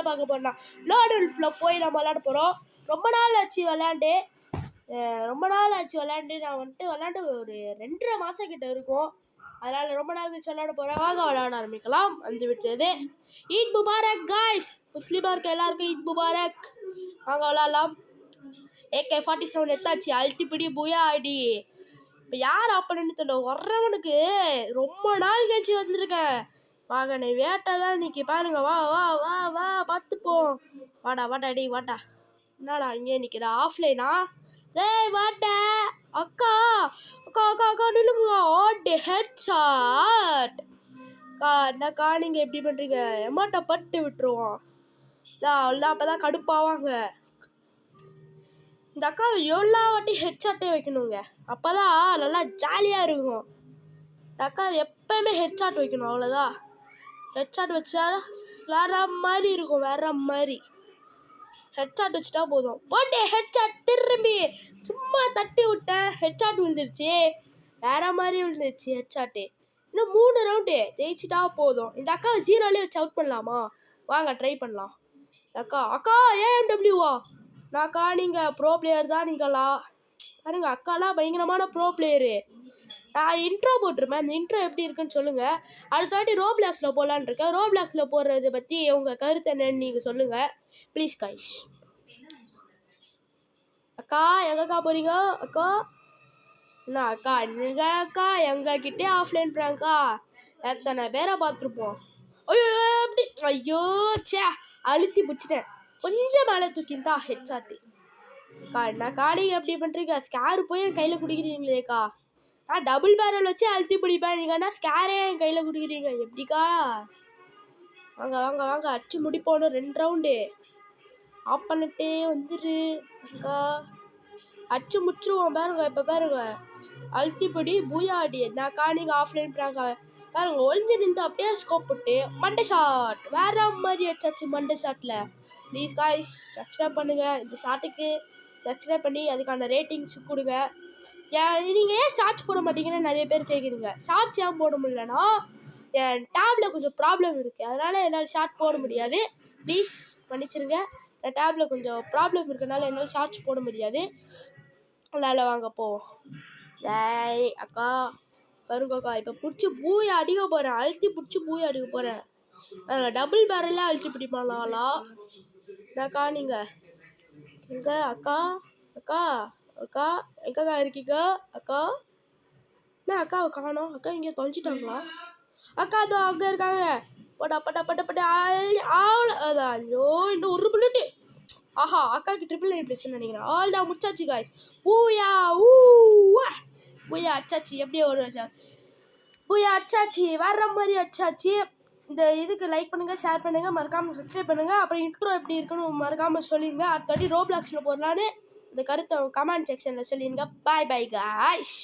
பார்க்க போகிறோம்னா லோட் உல்ஃபில் போய் நம்ம விளையாட போகிறோம். ரொம்ப நாள் ஆச்சு விளையாண்டு நான் விளையாண்டு ஒரு 2.5 மாதம் கிட்ட இருக்கும். அதனால் ரொம்ப நாள் கழிச்சு விளையாட போகிறேன். வாங்க விளையாட ஆரம்பிக்கலாம். வந்து விட்டது. Eid Mubarak guys. முஸ்லீமாக இருக்க எல்லாருக்கும் ஈத் முபாரக். வாங்க விளையாடலாம். AK-47 எடுத்தாச்சு. அல்டிபிடி பூயா ஆடி. இப்போ யார் அப்பன்னு தெரியல, வர்றவனுக்கு ரொம்ப நாள் கழிச்சு வந்திருக்கேன். வாங்க நீ வேட்டை தான் இன்னைக்கு பாருங்க. வா வா வா வா பார்த்துப்போம். வாடா டி வாட்டா. என்னடா இங்கே நிற்கிற ஆஃப்லைனா? டேய் வாட்டா அக்கா அக்கா அக்கா அக்கா நில்லுங்க. ஓடி ஹெட் ஷாட். என்னக்கா நீங்கள் எப்படி பண்ணுறீங்க? எம்மாட்ட பட்டு விட்டுருவோம். அவ்வளோதான். அப்போ தான் கடுப்பாவாங்க. இந்த அக்கா எவ்வளோ வாட்டி ஹெட்ஷாட்டே வைக்கணுங்க. அப்போ தான் நல்லா ஜாலியாக இருக்கும். இந்த அக்கா எப்போயுமே ஹெட்ஷாட் வைக்கணும். அவ்வளோதான். ஹெட்ஷாட் வச்சா வேற மாதிரி இருக்கும். வேற மாதிரி ஹெட்ஷாட் வச்சுட்டா போதும். போட்டே ஹெட்ஷாட் திரும்பி சும்மா தட்டி விட்டேன். ஹெட்ஷாட் விழுந்துருச்சு. வேற மாதிரி விழுந்துருச்சு ஹெட்ஷாட்டு. இன்னும் 3 ரவுண்டு ஜெயிச்சுட்டா போதும். இந்த அக்காவை 0லேயே வச்சு அவுட் பண்ணலாமா? வாங்க ட்ரை பண்ணலாம். அக்கா அக்கா AMWவா? நாக்கா நீங்கள் ப்ரோ பிளேயர் தான் நீங்களா? பாருங்க அக்காலாம் பயங்கரமான ப்ரோ பிளேயரு. நான் இன்ட்ரோ போட்டிருப்பேன். அந்த இன்ட்ரோ எப்படி இருக்குன்னு சொல்லுங்கள். அடுத்த வாட்டி ரோப்ளாக்ஸில் போகலான்னு இருக்கேன். ரோப்ளாக்ஸில் போடுறதை பற்றி உங்கள் கருத்து என்னன்னு நீங்கள் சொல்லுங்கள் ப்ளீஸ் கைஸ். அக்கா எங்கக்கா போகிறீங்க? அக்கா என்ன அக்கா நீங்கள் அக்கா எங்ககிட்டே ஆஃப்லைன் ப்ராங்க்கா எத்தனை பேரை பார்த்துருப்போம். ஐயோ அப்படி ஐயோ சே அழுத்தி பிடிச்சிட்டேன். கொஞ்சம் மேலே தூக்கிந்தா ஹெட்ஷாட்டு. அக்கா என்னக்கா நீங்கள் எப்படி பண்ணுறீங்க? ஸ்கேரு போய் என் கையில் குடிக்கிறீங்களேக்கா. நான் டபுள் பேரல் வச்சு அழுத்தி பிடிப்பேன். நீங்கன்னா ஸ்கேரே என் கையில் குடிக்கிறீங்க எப்படிக்கா? வாங்க வாங்க வாங்க அடிச்சு முடிப்போன்னு 2 ரவுண்டு ஆஃப் பண்ணிட்டே வந்துரு அக்கா. அடிச்சு முடிச்சுருவோம் பாருங்க. இப்போ பாருங்க அல்டிபிடி பூயாடி. என்னக்கா நீங்கள் ஆஃப்லைன் ப்ராங்க பாருங்க. ஒழிஞ்சு நின்று அப்படியே ஸ்கோப் போட்டு மண்டை ஷாட் வேற மாதிரி அடிச்சாச்சு மண்டை ஷாட்டில். ப்ளீஸ் காய்ஸ் சப்ஸ்கிரைப் பண்ணுங்கள். இந்த ஷாட்டுக்கு சப்ஸ்கிரைப் பண்ணி அதுக்கான ரேட்டிங்ஸ் கொடுங்க. நீங்கள் ஏன் ஷார்ட்ஸ் போட மாட்டீங்கன்னு நிறைய பேர் கேட்குறீங்க. ஷார்ட்ஸ் ஏன் போட முடியலன்னா என் டேப்பில் கொஞ்சம் ப்ராப்ளம் இருக்குது. அதனால் என்னால் ஷார்ட் போட முடியாது. ப்ளீஸ் மன்னிச்சிருங்க. என் டேப்பில் கொஞ்சம் ப்ராப்ளம் இருக்கிறனால என்னால் ஷார்ட்ஸ் போட முடியாது. அதனால் வாங்க போவோம். டேய் அக்கா பாருங்கக்கா இப்போ பிடிச்சி பூயை அடிக்க போகிறேன். அழுத்தி பிடிச்சி பூயை அடிக்க போகிறேன். டபுள் பேரலாக அழுத்தி பிடிப்பாங்களா? என்னக்கா நீங்கள் எங்கே அக்கா அக்கா அக்கா எங்கக்கா இருக்கீங்க? அக்கா என்ன அக்காவை காணோம்? அக்கா இங்கே தொலைச்சிட்டாங்களா? அக்கா அதோ அங்கே இருக்காங்க. பட்ட அதான். ஐயோ இன்னும் 1 புல்லட்டு. ஆஹா அக்காவுக்கு 999 ப்ளஸ் நினைக்கிறேன். ஆல் தான் முடிச்சாச்சு காய்ஸ். பூயா பூயா அச்சாச்சு. எப்படியே ஒரு பூயா அச்சாச்சு. வேற மாதிரி அச்சாச்சு. இந்த இதுக்கு லைக் பண்ணுங்கள், ஷேர் பண்ணுங்கள், மறக்காமல் சப்ஸ்கிரைப் பண்ணுங்கள். அப்புறம் இன்ட்ரோ எப்படி இருக்குன்னு மறக்காமல் சொல்லிடுங்க. அடுத்த வாட்டி ரோப்ளாக்ஸில் போடலான்னு இந்த கருத்தை கமெண்ட் செக்ஷனில் சொல்லிடுங்க. பாய் பாய் காய்ஸ்.